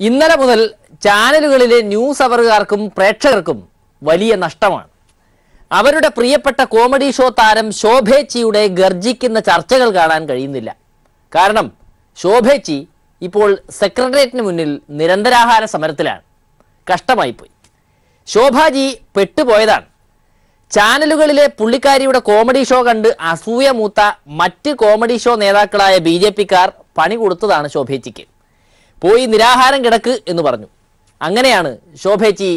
ഇന്നലെ മുതൽ ചാനലുകളിലെ ന്യൂസ് അവറുകാർക്കും പ്രേക്ഷകർക്കും വലിയ നഷ്ടമാണ്. അവരുടെ പ്രിയപ്പെട്ട കോമഡി ഷോ താരം ശോഭേച്ചിയുടെ ഗർജിക്കുന്ന ചർച്ചകൾ കാണാൻ കഴിയുന്നില്ല. കാരണം ശോഭേച്ചി ഇപ്പോൾ സെക്രട്ടേറിയറ്റിന് മുന്നിൽ നിരന്തരാഹാര സമരത്തിലാണ്. കഷ്ടമായിപ്പോയി. ശോഭാജി പെട്ടുപോയതാണ്. ചാനലുകളിലെ പുള്ളിക്കാരിയുടെ കോമഡി ഷോ കണ്ട് അസൂയ മൂത്ത മറ്റ് കോമഡി ഷോ നേതാക്കളായ BJP-ക്കാർ പണി കൊടുത്തതാണ് ശോഭേച്ചിക്ക്. പോയി നിരാഹാരം കിടക്ക് എന്ന് പറഞ്ഞു. അങ്ങനെയാണ് ശോഭേച്ചി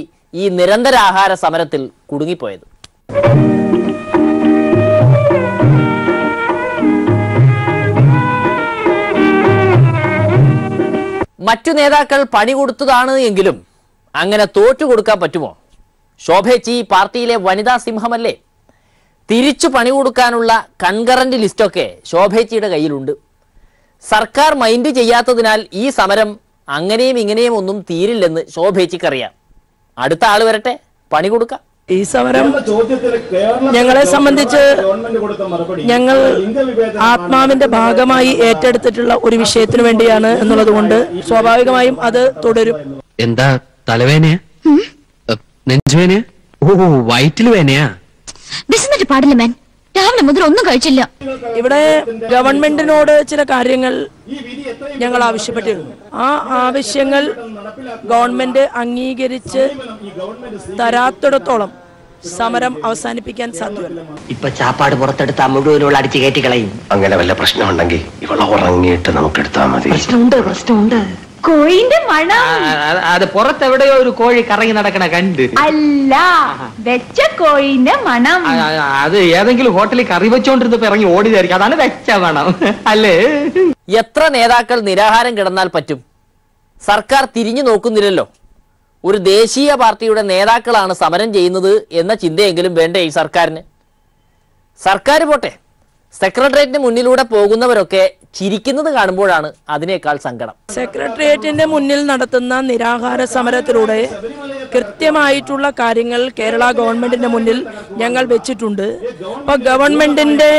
ഈ നിരന്തരാഹാര സമരത്തിൽ കുടുങ്ങിപ്പോയത്. മറ്റു നേതാക്കൾ പണി കൊടുത്തതാണ് എങ്കിലും അങ്ങനെ തോറ്റു കൊടുക്കാൻ പറ്റുമോ? ശോഭേച്ചി പാർട്ടിയിലെ വനിതാ സിംഹമല്ലേ? തിരിച്ചു പണി കൊടുക്കാനുള്ള കൺകറന്റ് ലിസ്റ്റൊക്കെ ശോഭേച്ചിയുടെ കയ്യിലുണ്ട്. സർക്കാർ മൈൻഡ് ചെയ്യാത്തതിനാൽ ഈ സമരം അങ്ങനെയും ഇങ്ങനെയും ഒന്നും തീരില്ലെന്ന് ശോഭേച്ചിക്കറിയാം. അടുത്ത ആൾ വരട്ടെ, പണി കൊടുക്കാം. ഈ സമരം ഞങ്ങളെ സംബന്ധിച്ച് ഞങ്ങൾ ആത്മാവിന്റെ ഭാഗമായി ഏറ്റെടുത്തിട്ടുള്ള ഒരു വിഷയത്തിന് വേണ്ടിയാണ് എന്നുള്ളത് കൊണ്ട് സ്വാഭാവികമായും അത് തുടരും. എന്താ തലവേനയാ? നെഞ്ചുവേനയാ? ഓ, വയറ്റിൽ വേനയാ? പാടില്ല മാൻ, രാവിലെ മുതൽ ഒന്നും കഴിച്ചില്ല. ഇവിടെ ഗവൺമെന്റിനോട് ചില കാര്യങ്ങൾ ഞങ്ങൾ ആവശ്യപ്പെട്ടിരുന്നു. ആ ആവശ്യങ്ങൾ ഗവൺമെന്റ് അംഗീകരിച്ച് തരാത്തിടത്തോളം സമരം അവസാനിപ്പിക്കാൻ സാധ്യമല്ല. ഇപ്പൊ ചാപ്പാട് പുറത്തെടുത്താൽ മുഴുവനുള്ള അടിച്ചു കയറ്റി കളയും. അങ്ങനെ വല്ല പ്രശ്നമുണ്ടെങ്കിൽ ഇവളെ ഉറങ്ങിയിട്ട് നമുക്ക് എടുത്താൽ മതി. പ്രശ്നമുണ്ട്. കോഴിന്റെ മണം. അത് പുറത്തെവിടെയോ ഒരു കോഴി കറങ്ങി നടക്കണ കണ്ട്. അല്ല, വെച്ച കോഴിന്റെ മണം. അത് ഏതെങ്കിലും ഹോട്ടലിൽ കറി വെച്ചോണ്ടിരുന്നപ്പോ ഇറങ്ങി ഓടിയതായിരിക്കും. അതാണ് വെച്ച മണം അല്ലേ? എത്ര നേതാക്കൾ നിരാഹാരം കിടന്നാൽ പറ്റും? സർക്കാർ തിരിഞ്ഞു നോക്കുന്നില്ലല്ലോ. ഒരു ദേശീയ പാർട്ടിയുടെ നേതാക്കളാണ് സമരം ചെയ്യുന്നത് എന്ന ചിന്തയെങ്കിലും വേണ്ടേ ഈ സർക്കാരിന്? സർക്കാർ പോട്ടെ, സെക്രട്ടേറിയറ്റിന് മുന്നിലൂടെ പോകുന്നവരൊക്കെ ചിരിക്കുന്നത് കാണുമ്പോഴാണ് അതിനേക്കാൾ സങ്കടം. സെക്രട്ടേറിയറ്റിന്റെ മുന്നിൽ നടത്തുന്ന നിരാഹാര സമരത്തിലൂടെ കൃത്യമായിട്ടുള്ള കാര്യങ്ങൾ കേരള ഗവൺമെന്റിന്റെ മുന്നിൽ ഞങ്ങൾ വെച്ചിട്ടുണ്ട്. അപ്പൊ ഗവൺമെന്റിന്റെ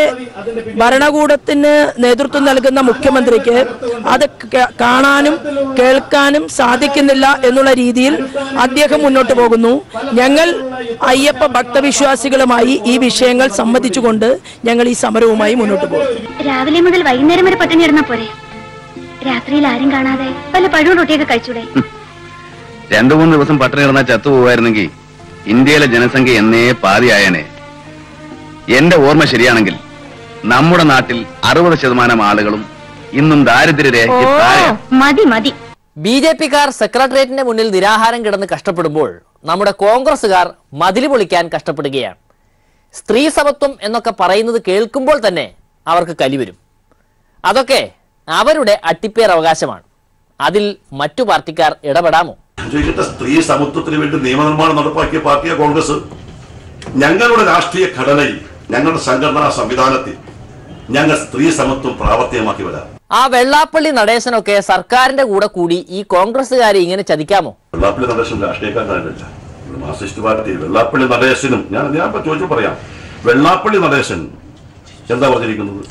ഭരണകൂടത്തിന് നേതൃത്വം നൽകുന്ന മുഖ്യമന്ത്രിക്ക് അത് കാണാനും കേൾക്കാനും സാധിക്കുന്നില്ല എന്നുള്ള രീതിയിൽ അദ്ദേഹം മുന്നോട്ട് പോകുന്നു. ഞങ്ങൾ അയ്യപ്പ ഭക്തവിശ്വാസികളുമായി ഈ വിഷയങ്ങൾ സംവദിച്ചുകൊണ്ട് ഞങ്ങൾ ഈ സമരവുമായി മുന്നോട്ട് പോകും. രാവിലെ മുതൽ വൈകുന്നേരം വരെ പട്ടിണി ഇടുന്ന പോരെ? രാത്രിയിൽ ആരും കാണാതെ പല പഴവും റൊട്ടിയൊക്കെ കഴിച്ചൂടെ? 2-3 ദിവസം പട്ടിണി കിടന്നാൽ ചത്തുപോകുമായിരുന്നെങ്കിൽ ഇന്ത്യയിലെ ജനസംഖ്യ എന്നേ പാതിയായനെ. എന്റെ ഓർമ്മ ശരിയാണെങ്കിൽ നമ്മുടെ നാട്ടിൽ 60% ആളുകളും ഇന്നും ദാരിദ്ര്യരേഖയ്ക്ക് താഴെയാണ്. മതി മതി. BJP-ക്കാർ സെക്രട്ടേറിയറ്റിന്റെ മുന്നിൽ നിരാഹാരം കിടന്ന് കഷ്ടപ്പെടുമ്പോൾ നമ്മുടെ കോൺഗ്രസുകാർ മതിൽ പൊളിക്കാൻ കഷ്ടപ്പെടുകയാണ്. സ്ത്രീ സമത്വം എന്നൊക്കെ പറയുന്നത് കേൾക്കുമ്പോൾ തന്നെ അവർക്ക് കലിവരും. അതൊക്കെ അവരുടെ അട്ടിപ്പേർ അവകാശമാണ്. അതിൽ മറ്റു പാർട്ടിക്കാർ ഇടപെടാമോ? സ്ത്രീ സമത്വത്തിന് വേണ്ടി നിയമനിർമ്മാണം നടപ്പാക്കിയ പാർട്ടിയെ കോൺഗ്രസ്. ഞങ്ങളുടെ രാഷ്ട്രീയ ഘടനയിൽ, ഞങ്ങളുടെ സംഘടനാ സംവിധാനത്തിൽ ഞങ്ങൾ സ്ത്രീ സമത്വം പ്രാവർത്തികമാക്കി വരാം. ആ വെള്ളാപ്പള്ളി നടേശനൊക്കെ സർക്കാരിന്റെ കൂടെ കൂടി ഈ കോൺഗ്രസുകാരെ ഇങ്ങനെ ചതിക്കാമോ? വെള്ളാപ്പള്ളി നടേശൻ രാഷ്ട്രീയക്കാരനല്ല. മാർക്സിസ്റ്റ് പാർട്ടി വെള്ളാപ്പള്ളി നടേശനും ഞാൻ ചോദിച്ചു പറയാം. വെള്ളാപ്പള്ളി നടേശൻ എന്താ പറഞ്ഞിരിക്കുന്നത്?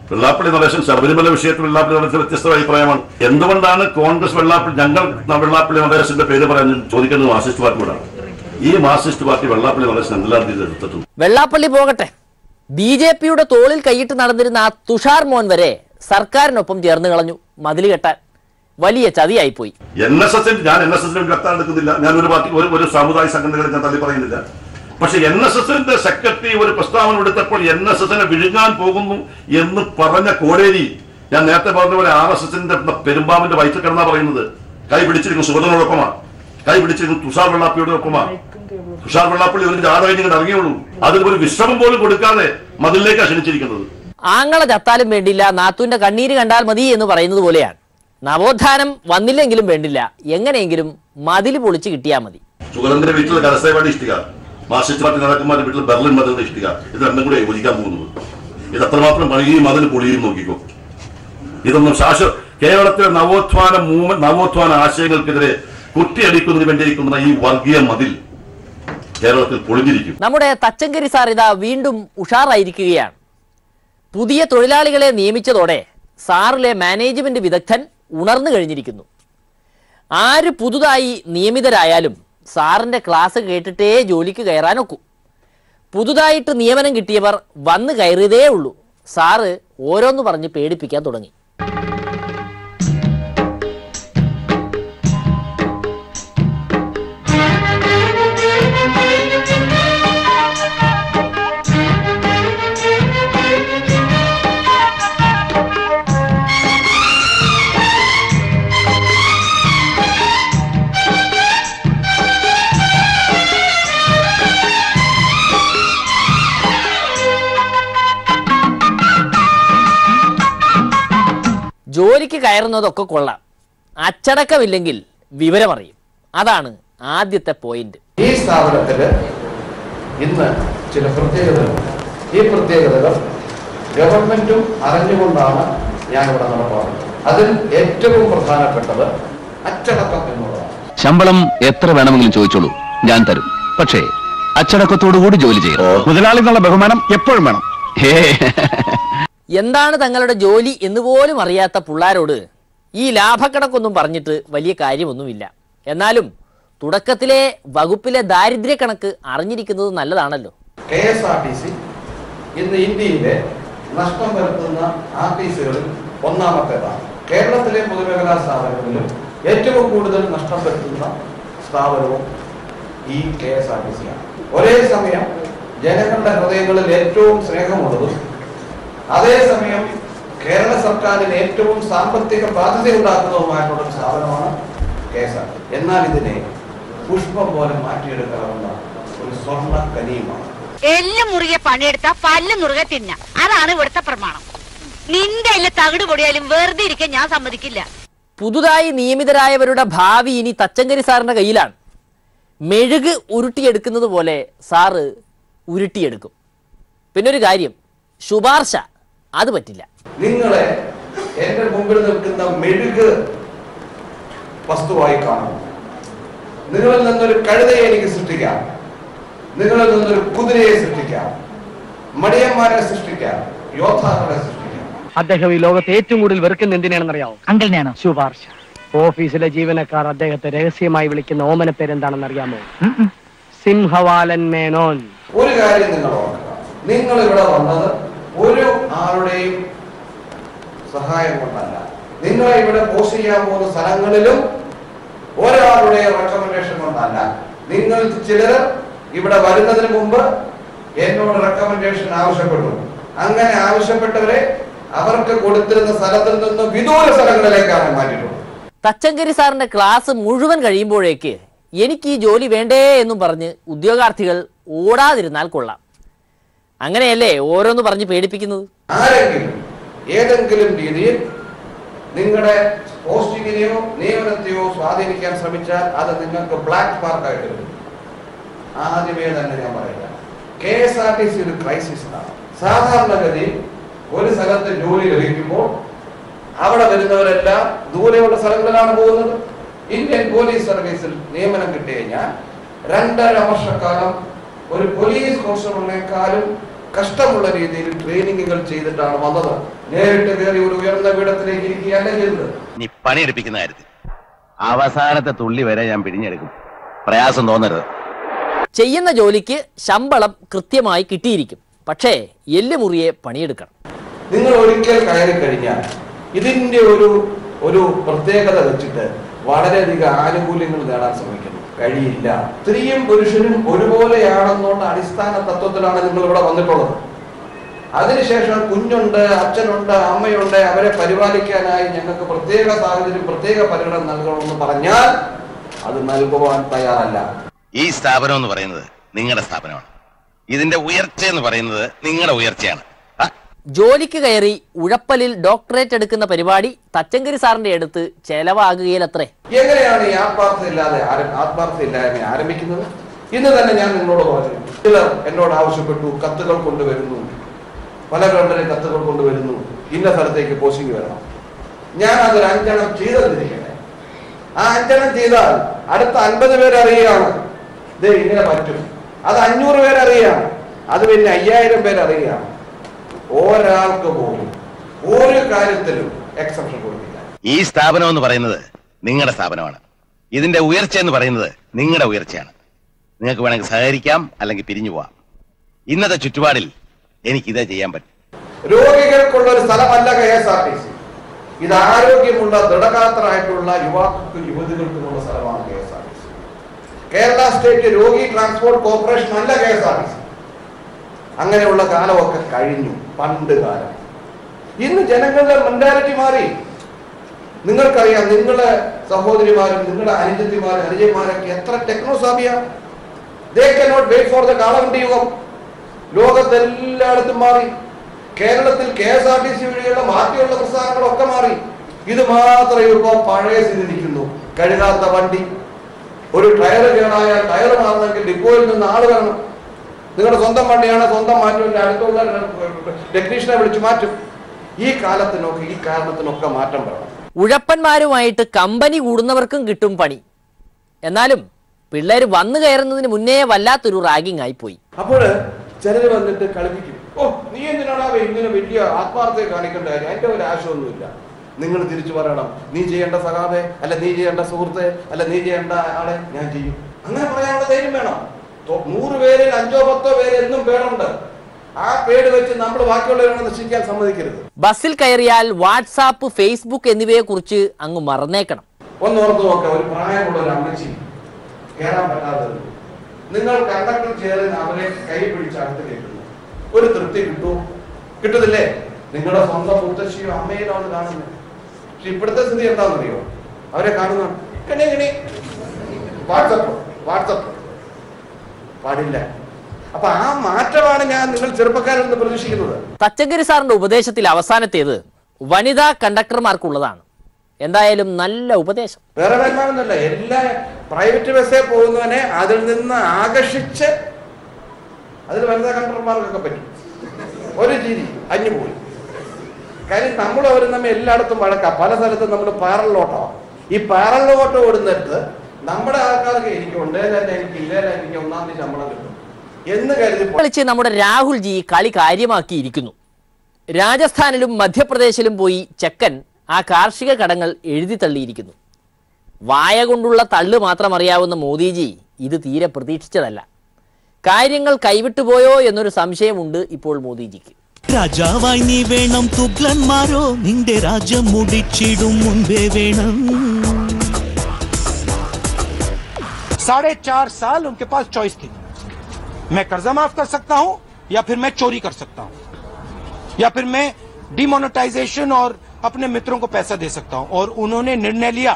വെള്ളാപ്പള്ളി നടേശൻ ശബരിമല വിഷയത്തിൽ വെള്ളാപ്പള്ളി നടേശൻ വ്യത്യസ്ത അഭിപ്രായമാണ്. എന്തുകൊണ്ടാണ് കോൺഗ്രസ് ഞങ്ങൾ വെള്ളാപ്പള്ളി നടേശന്റെ പേര് പറയാൻ ചോദിക്കുന്നത്? മാർക്സിസ്റ്റ് പാർട്ടിയോടാണ്. ഈ മാർക്സിസ്റ്റ് പാർട്ടി വെള്ളാപ്പള്ളി നടേശൻ എന്തെല്ലാം രീതിയിൽ എടുത്തിട്ടുണ്ട്. വെള്ളാപ്പള്ളി പോകട്ടെ, BJP-യുടെ തോളിൽ കൈയിട്ട് നടന്നിരുന്ന ആ തുഷാർ മോൻ വരെ സർക്കാരിനൊപ്പം ചേർന്ന് കളഞ്ഞു മതിൽ കെട്ടാൻ. വലിയ ചതിയായിപ്പോയി. ഞാൻ NSS വ്യക്തമെടുക്കുന്നില്ല. ഞാൻ ഒരു പാർട്ടി ഒരു സാമുദായിക സംഘടനകളെ ഞാൻ തള്ളി പറയുന്നില്ല. പക്ഷെ NSS-ന്റെ സെക്രട്ടറി ഒരു പ്രസ്താവന എടുത്തപ്പോൾ NSS-നെ വിഴുങ്ങാൻ പോകുന്നു എന്ന് പറഞ്ഞ കോടേരി, ഞാൻ നേരത്തെ പറഞ്ഞ പോലെ RSS-ന്റെ പെരുമ്പാമ്പിന്റെ വയറ്റിൽ കിടന്നാ പറയുന്നത്. കൈ പിടിച്ചിരിക്കും സുഗതനോടൊപ്പമാണ്, കൈ പിടിച്ചിരിക്കും തുഷാർ വെള്ളാപ്പള്ളിയുടെ ഒപ്പമാണ്. തുഷാർ വെള്ളാപ്പള്ളി ഒരു ജാഥ കഴിഞ്ഞിട്ട് ഇറങ്ങിയുള്ളൂ. അതിൽ ഒരു വിശ്രമം പോലും കൊടുക്കാതെ മതിലിലേക്കാണ് ക്ഷണിച്ചിരിക്കുന്നത്. ആങ്ങളെ ചത്താലും വേണ്ടില്ല, നാത്തൂന്റെ കണ്ണീര് കണ്ടാൽ മതി എന്ന് പറയുന്നത് പോലെയാണ്. നവോത്ഥാനം വന്നില്ലെങ്കിലും വേണ്ടില്ല, എങ്ങനെയെങ്കിലും മതിൽ പൊളിച്ച് കിട്ടിയാൽ മതി. സുഗതന്റെ വീട്ടിൽ കരസേവയുടെ ഇഷ്ടിക, മാർക്സിസ്റ്റ് പാർട്ടി നേതാക്കന്മാരുടെ വീട്ടിൽ ബെർലിൻ മതിലിന്റെ ഇഷ്ടിക, ഇത് രണ്ടും കൂടെ യോജിക്കാൻ പോകുന്നത്. ഇത് അത്രമാത്രം പണിയും മതിൽ പൊളിയും നോക്കിക്കോ. ഇതൊന്നും കേരളത്തിലെ നവോത്ഥാന ആശയങ്ങൾക്കെതിരെ കുറ്റിയടിക്കുന്നതിന് വേണ്ടിയിരിക്കുന്ന ഈ വർഗീയ മതിൽ കേരളത്തിൽ പൊളിഞ്ഞിരിക്കും. നമ്മുടെ തച്ചങ്കരി സാർ ഇതാ വീണ്ടും ഉഷാറായിരിക്കുകയാണ്. പുതിയ തൊഴിലാളികളെ നിയമിച്ചതോടെ സാറിലെ മാനേജ്മെന്റ് വിദഗ്ധൻ ഉണർന്നു കഴിഞ്ഞിരിക്കുന്നു. ആര് പുതുതായി നിയമിതരായാലും സാറിൻ്റെ ക്ലാസ് കേട്ടിട്ടേ ജോലിക്ക് കയറാനൊക്കൂ. പുതുതായിട്ട് നിയമനം കിട്ടിയവർ വന്ന് കയറിയതേ ഉള്ളൂ. സാറ് ഓരോന്ന് പറഞ്ഞ് പേടിപ്പിക്കാൻ തുടങ്ങി. ജോലിക്ക് കയറുന്നതൊക്കെ കൊള്ളാം, അച്ചടക്കമില്ലെങ്കിൽ വിവരമറിയും. അതാണ് ആദ്യത്തെ പോയിന്റ്. ഈ സ്ഥാപനത്തില് ഇന്ന് ചില പ്രത്യേകതകൾ, ഈ പ്രത്യേകതകൾ ഗവൺമെന്റും അറിഞ്ഞുകൊണ്ടാണ് ഞാനിവിടെ നടപ്പാക്കുന്നത്. അതിൽ ഏറ്റവും പ്രധാനപ്പെട്ടത് അച്ചടക്കം എന്നുള്ളതാണ്. ശമ്പളം എത്ര വേണമെങ്കിലും ചോദിച്ചോളൂ, ഞാൻ തരും. പക്ഷേ അച്ചടക്കത്തോടു കൂടി ജോലി ചെയ്യണം. മുതലാളി എന്നുള്ള ബഹുമാനം എപ്പോഴും വേണം. എന്താണ് തങ്ങളുടെ ജോലി എന്ന് പോലും അറിയാത്ത പിള്ളാരോട് ഈ ലാഭക്കണക്കൊന്നും പറഞ്ഞിട്ട് വലിയ കാര്യമൊന്നുമില്ല. എന്നാലും തുടക്കത്തിലെ വകുപ്പിലെ ദാരിദ്ര്യ കണക്ക് അറിഞ്ഞിരിക്കുന്നത് നല്ലതാണല്ലോ. KSRTC ഇന്ന് ഇന്ത്യയിലെ നഷ്ടം വരുത്തുന്ന RTCകളിൽ ഒന്നാമത്തേതാണ്. കേരളത്തിലെ പൊതുമേഖലാ സ്ഥാപനങ്ങളിലും ഏറ്റവും കൂടുതൽ നഷ്ടം വരുത്തുന്ന സ്ഥാപനവും ഈ KSRTC ആണ്. ഒരേ സമയം ജനങ്ങളുടെ ഹൃദയങ്ങളിൽ ഏറ്റവും സ്നേഹമുള്ളതും അതേസമയം കേരള സർക്കാരിന് ഏറ്റവും സാമ്പത്തിക ബാധ്യതയുണ്ടാക്കുന്നതുമായിട്ടുള്ള സ്ഥാപനമാണ് KSRTC. എന്നാൽ ഇതിനെ പുഷ്പം പോലെ മാറ്റിയെടുക്കാവുന്ന ഒരു സ്വർണ്ണ കനിയുമാണ്. എല്ലാം മുറുകെ പണിയെടുത്താ പല്ല് മുറുകെ തിന്ന, അതാണ് ഇവിടുത്തെ പ്രമാണം. നിന്റെ എല്ലാം തകിട് പൊടിയാലും വെറുതെ ഇരിക്കാൻ ഞാൻ സമ്മതിക്കില്ല. പുതുതായി നിയമിതരായവരുടെ ഭാവി ഇനി തച്ചങ്കരി സാറിന്റെ കയ്യിലാണ്. മെഴുക് ഉരുട്ടിയെടുക്കുന്നത് പോലെ സാറ് ഉരുട്ടിയെടുക്കും. പിന്നൊരു കാര്യം, ശുപാർശ അത് പറ്റില്ല. നിങ്ങളെ എന്റെ മുമ്പിൽ നിൽക്കുന്ന മെഴുക് വസ്തുവായി കാണും. നിങ്ങളിൽ നിന്നൊരു കഴുതയെ എനിക്ക് സൃഷ്ടിക്കാം, നിങ്ങളിൽ നിന്നൊരു കുതിരയെ സൃഷ്ടിക്കാം, മടിയന്മാരെ സൃഷ്ടിക്കാം, യോദ്ധാക്കളെ സൃഷ്ടിക്കാം. അദ്ദേഹം ഈ ലോകത്ത് ഏറ്റവും കൂടുതൽ വെറുക്കുന്ന എന്തിനാണെന്നറിയാമോ? അങ്കിളിനെയാണോ? ശുപാർശ. ഓഫീസിലെ ജീവനക്കാർ അദ്ദേഹത്തെ രഹസ്യമായി വിളിക്കുന്ന ഓമന പേരെന്താണെന്ന് അറിയാമോ? സിംഹവാലൻ മേനോൻ. ഒരു കാര്യം നിങ്ങൾ ഓർക്കുക, നിങ്ങൾ ഇവിടെ വന്നത് ഒരു ആളുടെയും സഹായം കൊണ്ടല്ല. നിങ്ങളെ ഇവിടെ പോസ്റ്റ് ചെയ്യാൻ പോകുന്ന സ്ഥലങ്ങളിലും ഒരാളുടെ റെക്കമെൻഡേഷൻ കൊണ്ടല്ല. നിങ്ങൾ ചിലർ ഇവിടെ വരുന്നതിന് മുമ്പ് എന്നോട് റെക്കമെൻഡേഷൻ ആവശ്യപ്പെട്ടു. അങ്ങനെ ആവശ്യപ്പെട്ടവരെ അവർക്ക് കൊടുത്തിരുന്ന സ്ഥലത്തിൽ നിന്ന് വിദൂര സ്ഥലങ്ങളിലേക്കാണ് മാറ്റിയിട്ടുള്ളത്. തച്ചങ്കരി സാറിന്റെ ക്ലാസ് മുഴുവൻ കഴിയുമ്പോഴേക്ക് എനിക്ക് ഈ ജോലി വേണ്ടേ എന്നും പറഞ്ഞ് ഉദ്യോഗാർത്ഥികൾ ഓടാതിരുന്നാൽ കൊള്ളാം. അങ്ങനെയല്ലേ ഓരോന്ന് പറഞ്ഞ് പേടിപ്പിക്കുന്നത്? ആരെങ്കിലും ഏതെങ്കിലും രീതിയിൽ നിങ്ങളുടെ പോസ്റ്റിങ്ങിനെയോ നിയമനത്തെയോ സ്വാധീനിക്കാൻ ശ്രമിച്ചാൽ അത് നിങ്ങൾക്ക് ബ്ലാക്ക് മാർക്കായിട്ട് വരും. ആദ്യമേ തന്നെ ഞാൻ പറയാം, KSRTC ഒരു ക്രൈസിസ് ആണ്. സാധാരണഗതി ഒരു സ്ഥലത്ത് ജോലി ലഭിക്കുമ്പോൾ അവിടെ വരുന്നവരെല്ലാം ദൂരെയുള്ള സ്ഥലങ്ങളിലാണ് പോകുന്നത്. ഇന്ത്യൻ പോലീസ് സർവീസിൽ നിയമനം കിട്ടിക്കഴിഞ്ഞാൽ 2.5 വർഷക്കാലം ഒരു പോലീസ് കോൺസ്റ്റബിളിനേക്കാളും കഷ്ടമുള്ള രീതിയിൽ ട്രെയിനിങ്ങുകൾ ചെയ്തിട്ടാണ് വന്നത്. നേരിട്ട് കയറി ഒരു ഉയർന്ന പീഠത്തിലേക്ക് ഇരിക്കുകയല്ല ചെയ്തത്. നീ പണിയെടുപ്പിക്കുന്ന കാര്യത്തിൽ അവസാനത്തെ തുള്ളി വരെ ഞാൻ പിടിഞ്ഞെടുക്കും. പ്രയാസം തോന്നരുത്. ചെയ്യുന്ന ജോലിക്ക് ശമ്പളം കൃത്യമായി കിട്ടിയിരിക്കും. പക്ഷേ എല്ലുമുറിയെ പണിയെടുക്കണം. നിങ്ങൾ ഒരിക്കൽ കയറി കഴിഞ്ഞാൽ ഇതിന്റെ ഒരു പ്രത്യേകത വെച്ചിട്ട് വളരെയധികം ആനുകൂല്യങ്ങൾ നേടാൻ ശ്രമിക്കുന്നു. കഴിയില്ല. സ്ത്രീയും പുരുഷനും ഒരുപോലെയാണെന്നുള്ള അടിസ്ഥാന തത്വത്തിലാണ് നിങ്ങൾ ഇവിടെ വന്നിട്ടുള്ളത്. അതിനുശേഷം കുഞ്ഞുണ്ട്, അച്ഛനുണ്ട്, അമ്മയുണ്ട്, അവരെ പരിപാലിക്കാനായി ഞങ്ങൾക്ക് പ്രത്യേക സാഹചര്യം, പ്രത്യേക പരിഗണന നൽകണമെന്ന് പറഞ്ഞാൽ അത് നൽകുവാൻ തയ്യാറല്ല. ഈ സ്ഥാപനം എന്ന് പറയുന്നത് നിങ്ങളുടെ സ്ഥാപനമാണ്. ഇതിന്റെ ഉയർച്ച എന്ന് പറയുന്നത് നിങ്ങളുടെ ഉയർച്ചയാണ്. ജോലിക്ക് കയറി ഉഴപ്പലിൽ ഡോക്ടറേറ്റ് എടുക്കുന്ന പരിപാടി തച്ചങ്കരി സാറിന്റെ അടുത്ത് ചെലവാകുകയിലത്രേ. എങ്ങനെയാണ് ഈ ആത്മാർത്ഥയില്ലായ്മ ആരംഭിക്കുന്നത്? ഇന്ന് തന്നെ ഞാൻ നിങ്ങളോട് പറഞ്ഞു, ചിലർ എന്നോട് ആവശ്യപ്പെട്ടു, കത്തുകൾ കൊണ്ടുവരുന്നു, പല ഗവൺമെന്റ് കത്തുകൾ കൊണ്ടുവരുന്നു, ഇന്ന സ്ഥലത്തേക്ക് പോസ്റ്റിംഗ് വരണം. ഞാൻ അതൊരു 5 എണ്ണം ചെയ്തിരിക്കട്ടെ. ആ 5 എണ്ണം ചെയ്താൽ അടുത്ത 50 പേര് അറിയുകയാണ് ഇത് ഇങ്ങനെ പറ്റും. അത് 500 പേര് അറിയുകയാണ്. അത് പിന്നെ 5000 പേര് അറിയുകയാണ്. ഒരാൾക്ക് പോലും ഒരു കാര്യത്തിലും എക്സെപ്ഷൻ കൊടുക്കില്ല. ഈ സ്ഥാപനം എന്ന് പറയുന്നത് നിങ്ങളുടെ സ്ഥാപനമാണ്. ഇതിന്റെ ഉയർച്ച എന്ന് പറയുന്നത് നിങ്ങളുടെ ഉയർച്ചയാണ്. നിങ്ങൾക്ക് വേണമെങ്കിൽ സഹകരിക്കാം, അല്ലെങ്കിൽ പിരിഞ്ഞു പോവാം. ഇന്നത്തെ ചുറ്റുപാടിൽ എനിക്ക് ഇതേ ചെയ്യാൻ പറ്റും. രോഗികൾക്കുള്ള ഒരു സ്ഥലമല്ല KSRTC. ഇത് ആരോഗ്യമുള്ള ദൃഢഗാത്രരായിട്ടുള്ള യുവാക്കൾക്കും യുവതികൾക്കുമുള്ള സ്ഥലമാണ് KSRTC. കേരള സ്റ്റേറ്റ് രോഗി ട്രാൻസ്പോർട്ട് കോർപ്പറേഷൻ അല്ല KSRTC. അങ്ങനെയുള്ള കാലമൊക്കെ കഴിഞ്ഞു, പണ്ട് കാലം. ഇന്ന് ജനങ്ങളുടെ മെന്റാലിറ്റി മാറി. നിങ്ങൾക്കറിയാം, നിങ്ങളുടെ സഹോദരിമാരും നിങ്ങളുടെ അനുജന്മാരൊക്കെ എത്ര ടെക്നോസാബിയ. They cannot wait for the കാളവണ്ടി യുഗം. ലോകത്തെല്ലായിടത്തും മാറി. കേരളത്തിൽ KSRTC വഴിയുള്ള ബാക്കിയുള്ള പ്രസ്ഥാനങ്ങളൊക്കെ മാറി. ഇത് മാത്രമേ ഇപ്പോൾ പഴയ സ്ഥിതി നിൽക്കുന്നു. കഴുകാത്ത വണ്ടി, ഒരു ടയർ കേടായാൽ ടയർ മാറണമെങ്കിൽ ഡിപ്പോയിൽ നിന്ന് ആള് വരണം. നിങ്ങളുടെ സ്വന്തം വണ്ടിയാണ്, സ്വന്തം മാറ്റും, അടുത്തുള്ള ടെക്നീഷ്യനെ വിളിച്ചു മാറ്റും. ഈ കാരണത്തിനൊക്കെ മാറ്റം വേണം. ഉഴപ്പന്മാരുമായിട്ട് കമ്പനി കൂടുന്നവർക്കും കിട്ടും പണി. എന്നാലും പിള്ളേർ വന്നു കയറുന്നതിന് മുന്നേ വല്ലാത്തൊരു റാഗിങ് ആയിപ്പോയി. അപ്പോൾ ചിലര് വന്നിട്ട് കളിപ്പിക്കും. ഓ, നീ എന്തിനാണ് ഇങ്ങനെ വലിയ ആത്മാർത്ഥയെ കാണിക്കേണ്ട കാര്യം? അതിന്റെ ഒരു ആശയമൊന്നുമില്ല. നിങ്ങൾ തിരിച്ചു പറയണം, നീ ചെയ്യേണ്ട സഖാവേ, അല്ല നീ ചെയ്യേണ്ട സുഹൃത്തെ, അല്ല നീ ചെയ്യേണ്ട ആളെ ഞാൻ ചെയ്യും. അങ്ങനെ പറയാനുള്ള ധൈര്യം വേണം. 100 പേരിൽ 5-10 പേര് എന്നും പേരുണ്ട്. ആ പേര് വെച്ച് നമ്മൾ ബാക്കിയുള്ളവരെ നശിക്കാൻ സമ്മതിക്കരുത്. ബസ്സിൽ കയറിയാൽ വാട്സാപ്പ്, ഫേസ്ബുക്ക് എന്നിവയെ കുറിച്ച് അങ്ങ് മറന്നേക്കണം. ഒന്ന് ഓർത്ത് നോക്കാം, ഒരു പ്രായമുള്ള ഒരു അമ്മച്ചി കയറാൻ പറ്റാത്തത്. നിങ്ങൾ കണ്ടക്ടർ ചേർന്ന് അവരെ കൈ പിടിച്ച് അടുത്ത് കേൾക്കുന്നു. ഒരു തൃപ്തി കിട്ടുന്നില്ലേ? നിങ്ങളുടെ സ്വന്തം മുത്തശ്ശിയോ അമ്മയിലോ ആണ് കാണുന്നത്. പക്ഷെ ഇപ്പോഴത്തെ സ്ഥിതി എന്താണെന്നറിയോ? അവരെ കാണുന്ന വാട്സപ്പ് പാടില്ല. അപ്പൊ ആ മാറ്റമാണ് നിങ്ങൾ ചെറുപ്പക്കാരിൽ നിന്ന് പ്രതീക്ഷിക്കുന്നത്. തച്ചങ്കരി സാറിന്റെ ഉപദേശത്തിൽ അവസാനത്തേത് വനിതാ കണ്ടക്ടർമാർക്കുള്ളതാണ്. എന്തായാലും നല്ല ഉപദേശം. വേറെ വരുമാനമൊന്നുമല്ല. എല്ലാ പ്രൈവറ്റ് ബസ്സേ പോകുന്നവനെ അതിൽ നിന്ന് ആകർഷിച്ച് അതിൽ വനിതാ കണ്ടക്ടർമാർക്കൊക്കെ പറ്റും. ഒരു രീതി അഞ്ഞുപോയി. കാര്യം അവരും തമ്മിൽ എല്ലായിടത്തും വഴക്കാം. പല സ്ഥലത്തും നമ്മൾ പാരലോട്ടോ. ഈ പാരലോട്ടോ ഓടുന്നിടത്ത് നമ്മുടെ ആൾക്കാർക്ക് എനിക്ക് ഉണ്ടേലല്ല, എനിക്ക് ഇല്ലേല, എനിക്ക് 1-ാം തീയതി ശമ്പളം കിട്ടും എന്ന് കരുതി നമ്മുടെ രാഹുൽജി കളി കാര്യമാക്കിയിരിക്കുന്നു. രാജസ്ഥാനിലും മധ്യപ്രദേശിലും പോയി ചെക്കൻ ആ കാർഷിക കടങ്ങൾ എഴുതി തള്ളിയിരിക്കുന്നു. വായ കൊണ്ടുള്ള തള്ളു മാത്രം അറിയാവുന്ന മോദിജി ഇത് തീരെ പ്രതീക്ഷിച്ചതല്ല. കാര്യങ്ങൾ കൈവിട്ടുപോയോ എന്നൊരു സംശയമുണ്ട് ഇപ്പോൾ മോദിജിക്ക്. രാജാവായി നീ വേണം, തുഗ്ലന്മാരോ നിന്റെ രാജ്യം മുടിച്ചിടും മുൻപേ വേണം. 4.5 साल उनके पास चॉइस थी. मैं कर्जा माफ कर सकता हूं, या फिर मैं चोरी कर सकता हूं, या फिर मैं डिमोनेटाइजेशन और अपने मित्रों को पैसा दे सकता हूं. और उन्होंने निर्णय लिया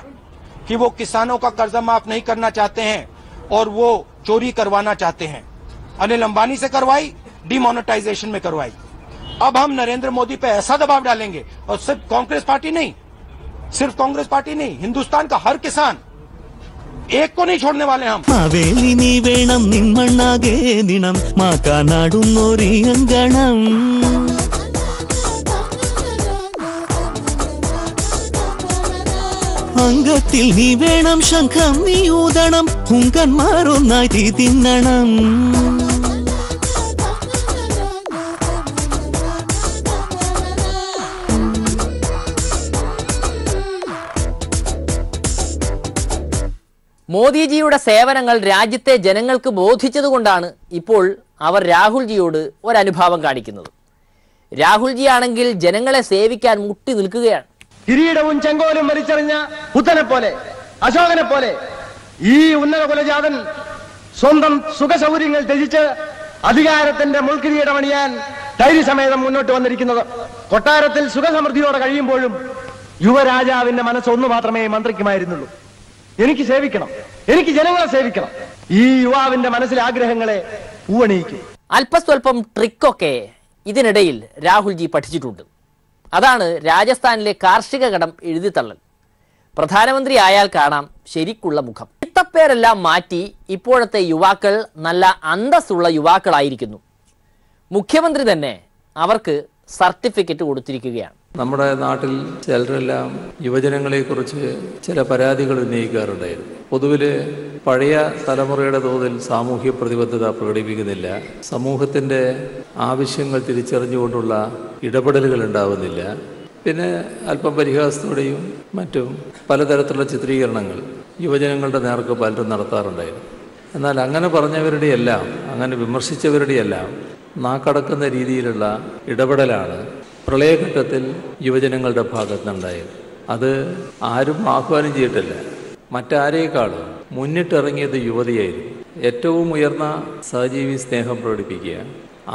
कि वो किसानों का कर्जा माफ नहीं करना चाहते हैं और वो चोरी करवाना चाहते हैं. अनिल अंबानी से करवाई, डिमोनेटाइजेशन में करवाई. अब हम नरेंद्र मोदी पे ऐसा दबाव डालेंगे, और सिर्फ कांग्रेस पार्टी नहीं, हिंदुस्तान का हर किसान, एक को नहीं छोड़ने वाले हम. മാവേലി നീ വേണം, നിന്മണ്ണാകെ ദിനം മാക്കാനാടുന്നോരിയങ്കണം. അംഗത്തിൽ നീ വേണം, ശംഖം നീ ഊതണം, ഹുങ്കന്മാരൊന്നായി തീ തിന്നണം. മോദിജിയുടെ സേവനങ്ങൾ രാജ്യത്തെ ജനങ്ങൾക്ക് ബോധിച്ചതുകൊണ്ടാണ് ഇപ്പോൾ അവർ രാഹുൽജിയോട് ഒരനുഭാവം കാണിക്കുന്നത്. രാഹുൽജി ആണെങ്കിൽ ജനങ്ങളെ സേവിക്കാൻ മുട്ടി നിൽക്കുകയാണ്. കിരീടവും ചെങ്കോലും വലിച്ചെറിഞ്ഞ ബുദ്ധനെ പോലെ, അശോകനെ പോലെ ഈ ഉന്നത കുലജാതൻ സ്വന്തം സുഖസൗകര്യങ്ങൾ ത്യജിച്ച് അധികാരത്തിന്റെ മുൾക്കിരീടമണിയാൻ ധൈര്യസമേതം മുന്നോട്ട് വന്നിരിക്കുന്നത്. കൊട്ടാരത്തിൽ സുഖസമൃദ്ധിയോടെ കഴിയുമ്പോഴും യുവരാജാവിന്റെ മനസ്സൊന്നു മാത്രമേ മന്ത്രിക്കുമായിരുന്നുള്ളൂ. എനിക്ക് സേവിക്കണം, എനിക്ക് ജനങ്ങളെ സേവിക്കണം. ഈ യുവാവിന്റെ മനസ്സിലെ ആഗ്രഹങ്ങളെ പൂവണിയിക്കും. അല്പസ്വല്പം ട്രിക്കൊക്കെ ഇതിനിടയിൽ രാഹുൽജി പഠിച്ചിട്ടുണ്ട്. അതാണ് രാജസ്ഥാനിലെ കാർഷിക കടം എഴുതിത്തള്ളൽ. പ്രധാനമന്ത്രി ആയാൽ കാണാം ശരിക്കുള്ള മുഖം. ഇത്തപ്പേരെല്ലാം മാറ്റി ഇപ്പോഴത്തെ യുവാക്കൾ നല്ല അന്തസ്സുള്ള യുവാക്കളായിരിക്കുന്നു. മുഖ്യമന്ത്രി തന്നെ അവർക്ക് സർട്ടിഫിക്കറ്റ് കൊടുത്തിരിക്കുകയാണ്. നമ്മുടെ നാട്ടിൽ ചിലരെല്ലാം യുവജനങ്ങളെക്കുറിച്ച് ചില പരാതികൾ ഉന്നയിക്കാറുണ്ടായിരുന്നു. പൊതുവിൽ പഴയ തലമുറയുടെ തോതിൽ സാമൂഹ്യ പ്രതിബദ്ധത പ്രകടിപ്പിക്കുന്നില്ല, സമൂഹത്തിൻ്റെ ആവശ്യങ്ങൾ തിരിച്ചറിഞ്ഞുകൊണ്ടുള്ള ഇടപെടലുകൾ ഉണ്ടാവുന്നില്ല, പിന്നെ അല്പം പരിഹാസത്തോടെയും മറ്റും പലതരത്തിലുള്ള ചിത്രീകരണങ്ങൾ യുവജനങ്ങളുടെ നേർക്ക് പലരും നടത്താറുണ്ടായിരുന്നു. എന്നാൽ അങ്ങനെ പറഞ്ഞവരുടെയെല്ലാം, അങ്ങനെ വിമർശിച്ചവരുടെയെല്ലാം നാക്കടക്കുന്ന രീതിയിലുള്ള ഇടപെടലാണ് പ്രളയഘട്ടത്തിൽ യുവജനങ്ങളുടെ ഭാഗത്തുനിന്നുണ്ടായത്. അത് ആരും ആഹ്വാനം ചെയ്തിട്ടില്ല. മറ്റാരേക്കാളും മുന്നിട്ടിറങ്ങിയത് യുവതിയായിരുന്നു. ഏറ്റവും ഉയർന്ന സഹജീവി സ്നേഹം പ്രകടിപ്പിക്കുക,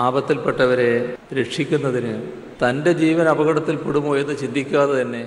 ആപത്തിൽപ്പെട്ടവരെ രക്ഷിക്കുന്നതിന് തൻ്റെ ജീവൻ അപകടത്തിൽപ്പെടുമോ എന്ന് ചിന്തിക്കാതെ തന്നെ